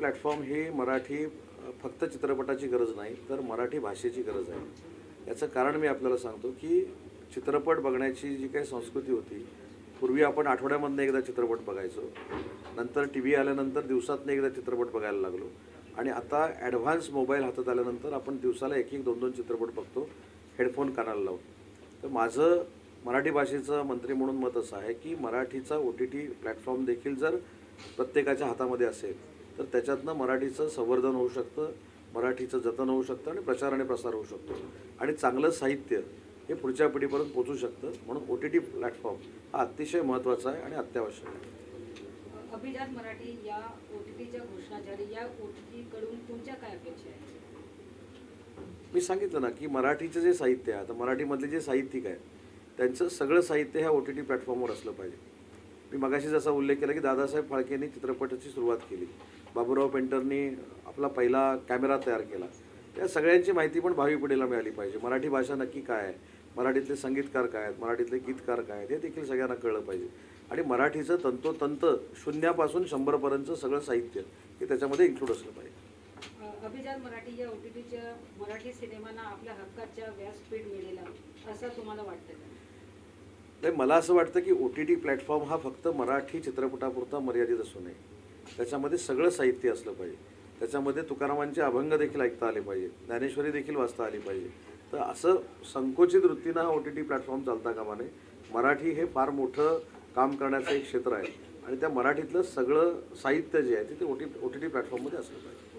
Platform हे मराठी फक्त चित्रपटाची गरज नाही तर मराठी भाषेची गरज आहे. याचं कारण मी आपल्याला सांगतो की चित्रपट बघण्याची जी काही संस्कृती होती, पूर्वी आपण आठवड्यामधनं एकदा चित्रपट बघायचो. नंतर टी व्ही आल्यानंतर दिवसातनं एकदा चित्रपट बघायला लागलो आणि आता ॲडव्हान्स मोबाईल हातात आल्यानंतर आपण दिवसाला 1-1, 2-2 चित्रपट बघतो हेडफोन कानाला लावून. तर माझं मराठी भाषेचं मंत्री म्हणून मत असं आहे की मराठीचा OTT प्लॅटफॉर्म देखील जर प्रत्येकाच्या हातामध्ये असेल तर त्याच्यातनं मराठीचं संवर्धन होऊ शकतं, मराठीचं जतन होऊ शकतं आणि प्रचार आणि प्रसार होऊ शकतो आणि चांगलं साहित्य हे पुढच्या पिढीपर्यंत पोहोचू शकतं. म्हणून OTT प्लॅटफॉर्म हा अतिशय महत्त्वाचा आहे आणि अत्यावश्यक आहे. अभिजात मराठी या OTTच्या घोषणा झाली, या OTT कडून तुमच्या काय अपेक्षा आहेत? मी सांगितलं ना की मराठीचं जे साहित्य आहे, आता मराठीमधले जे साहित्यिक आहेत त्यांचं सगळं साहित्य ह्या OTT प्लॅटफॉर्मवर असलं पाहिजे. मी मगाशी जसा उल्लेख केला की दादासाहेब फाळकेंनी चित्रपटाची सुरुवात केली, बाबूराव पेंटरनी आपला पहिला कॅमेरा तयार केला. या सगळ्यांची माहिती पण भावी पिढीला मिळाली पाहिजे. मराठी भाषा नक्की काय आहे, मराठीतले संगीतकार काय आहेत, मराठीतले गीतकार काय आहेत हे देखील सगळ्यांना कळलं पाहिजे. आणि मराठीचं तंतोतंत शून्यापासून 100पर्यंतचं सगळं साहित्य हे त्याच्यामध्ये इन्क्लूड असलं पाहिजे. अभिजात मराठी या OTTच्या मराठी सिनेमांना आपल्या हक्काच्या व्यासपीठ मिळेल असं तुम्हाला वाटतं का? नाही, मला असं वाटतं की OTT प्लॅटफॉर्म हा फक्त मराठी चित्रपटापुरता मर्यादित असू नये. त्याच्यामध्ये सगळं साहित्य असलं पाहिजे. त्याच्यामध्ये तुकारामांचे अभंग देखील ऐकता आले पाहिजे, ज्ञानेश्वरी देखील वाचता आली पाहिजे. तर असं संकोचित वृत्तीनं हा OTT प्लॅटफॉर्म चालता कामा नये. मराठी हे फार मोठं काम करण्याचं एक क्षेत्र आहे आणि त्या मराठीतलं सगळं साहित्य जे आहे ते OTT प्लॅटफॉर्ममध्ये असलं पाहिजे.